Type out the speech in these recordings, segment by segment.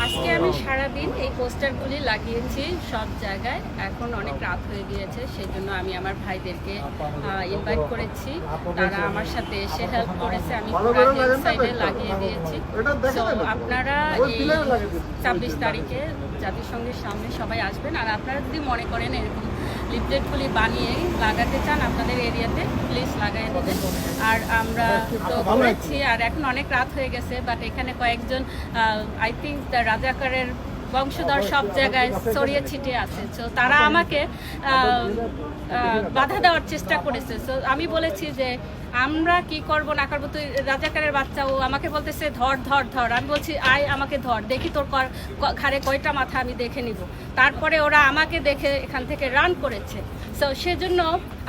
আজকে আমি সারাদিন এই পোস্টারগুলি লাগিয়েছি সব জায়গায়। এখন অনেক রাত হয়ে গিয়েছে, সেই জন্য আমি আমার ভাইদেরকে ইনভাইট করেছি। তারা আমার সাথে এসে হেল্প করেছে, আমি পুরো সাইডে লাগিয়ে দিয়েছি। তো আপনারা এই 26 তারিখে জাতিসংঘের সামনে সবাই আসবেন। আর আপনারা যদি মনে করেন এরকম লিফলেটগুলি বানিয়ে লাগাতে চান আপনাদের এরিয়াতে, প্লিজ লাগাই দেবেন। আর আমরা তো করেছি, আর এখন অনেক রাত হয়ে গেছে, বাট এখানে কয়েকজন আই থিঙ্ক রাজাকারের বংশধর সব জায়গায় ছড়িয়ে ছিটিয়ে আছে। তো তারা আমাকে বাধা দেওয়ার চেষ্টা করেছে। তো আমি বলেছি যে আমরা কি করব না করবো, তুই রাজাকারের বাচ্চা। ও আমাকে বলতেছে ধর ধর ধর। আমি বলছি আয় আমাকে ধর, দেখি তোর ঘাড়ে কয়টা মাথা, আমি দেখে নিব। তারপরে ওরা আমাকে দেখে এখান থেকে রান করেছে। সো সেজন্য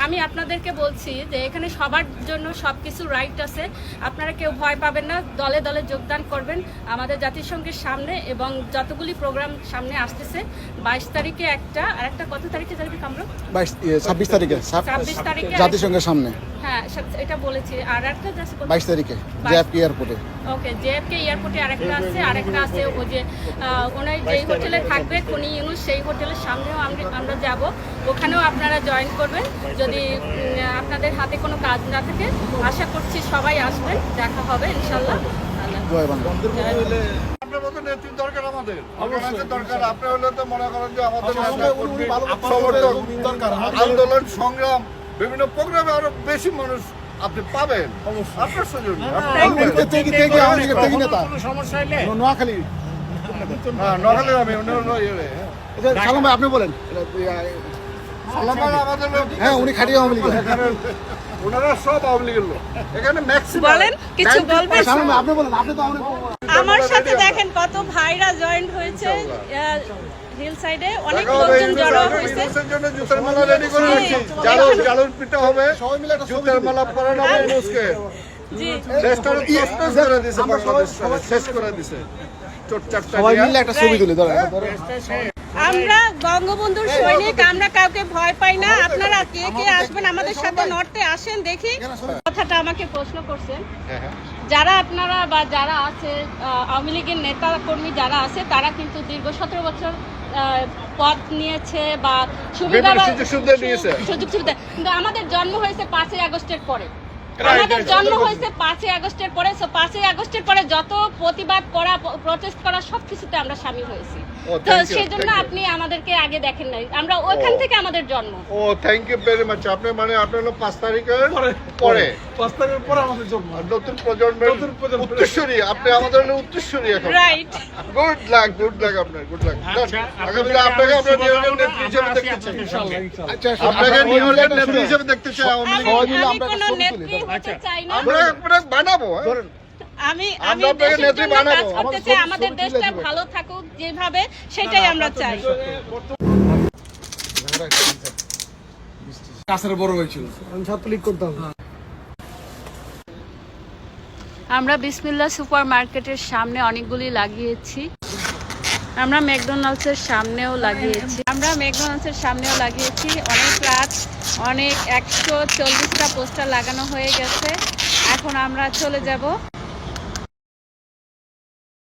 আমি আপনাদেরকে বলছি যে এখানে সবার জন্য সব কিছু রাইট আছে। আপনারা কেউ ভয় পাবেন না, দলে দলে যোগদান করবেন আমাদের জাতিসংঘের সামনে। এবং যতগুলি প্রোগ্রাম সামনে আসতেছে, 22 তারিখে একটা, আর একটা কত তারিখে যাবে আমরা? 26 তারিখে জাতিসংঘের সামনে। হ্যাঁ, এটা বলেছি। আর একটা 22 তারিখে জেএফকে এয়ারপোর্টে। ওকে, জেএফকে এয়ারপোর্টে আরেকটা আছে ওই যে ওনার যেই হোটেলে থাকবে খনি ইউনুস, সেই হোটেলের সামনেও আমরা যাব। ওখানেও আপনারা জয়েন করবেন যদি আপনাদের হাতে কোনো কাজ না থাকে। আশা করছি সবাই আসবেন, দেখা হবে ইনশাল্লাহ। জয় বাংলা। আপনার মতো নেতৃত্ব দরকার আমাদের, দরকার। আপনি হলে তো মনে করেন যে আমাদের আন্দোলন সংগ্রাম বিভিন্ন প্রোগ্রামে আরো বেশি মানুষ আপনি পাবেন। আপনার সুযোগ নোয়াখালী নোয়াখালীর আমি সালাম ভাই, আপনি বলেন। আমাদের হ্যাঁ, উনি খাটিয়ে আওয়ামী লীগ। ওনারা সব আওয়ামী লীগের লোক। এখানে ম্যাক্সিমাম বলেন, কিছু বলবেন? সালাম ভাই, আপনি বলেন। আপনি তো আমার সাথে দেখেন কত ভাইরা জয়েন্ট হয়েছে। হিল সাইডে অনেক লোকজন জড়ো হয়েছে। জন্য জুতার মালা রেডি করে রাখছি। জালুর পিঠা হবে, জুতার মালা পরানো হবে ইউনুসকে। জি, দেশটার তছনছ করে দিয়েছে, বাংলাদেশ শেষ করে দিয়েছে। সবাই মিলে একটা ছবি তুলে ধরেন। আমরা বঙ্গবন্ধুর সৈনিক, আমরা কাউকে ভয় পাই না। আপনারা কে কে আসবেন আমাদের সাথে নর্থে আসেন, দেখি। কথাটা আমাকে প্রশ্ন করছেন, যারা আপনারা বা যারা আছে আওয়ামী লীগের নেতা কর্মী যারা আছে, তারা কিন্তু দীর্ঘ 17 বছর পদ নিয়েছে বা সুযোগ সুবিধা। কিন্তু আমাদের জন্ম হয়েছে 5ই আগস্টের পরে। আমাদের জন্ম হয়েছে 5ই আগস্টের পরে। 5ই আগস্টের পরে যত প্রতিবাদ করা, প্রটেস্ট করা, সবকিছুতে আমরা শামিল হয়েছি। তো সেই জন্য আপনি আমাদেরকে আগে দেখেন নাই, আমরা ওইখান থেকে আমাদের জন্ম। ও থ্যাংক ইউ ভেরি মাচ। আপনি মানে আপনার হলো 5 তারিখের পরে 5 তারিখের পরে আমাদের জন্ম। নতুন প্রজন্মের উত্তরসূরি, আপনি আমাদের হলো উত্তরসূরি এখন। রাইট। গুড লাক আপনার, গুড লাক। আগামীতে আপনাকে আমরা নিউইয়র্কের নেত্রী হিসেবে দেখতে চাই ইনশাআল্লাহ। আচ্ছা, আপনাকে নিউইয়র্কের নেত্রী হিসেবে দেখতে চাই। আমি কোনো নেত্রী হতে চাই না। আমরা বানাবো। আমি দেশের জন্য কাজ করতে চাই, আমাদের দেশটা ভালো থাকুক যেভাবে, সেটাই আমরা চাই। কাছের বড় হয়েছিল, আমি ছাত্রলীগ করতাম। আমরা বিসমিল্লাহ সুপার মার্কেটের সামনে অনেকগুলি লাগিয়েছি। আমরা ম্যাকডোনাল্ডসের সামনেও লাগিয়েছি। অনেক রাত, অনেক 140টা পোস্টার লাগানো হয়ে গেছে। এখন আমরা চলে যাব।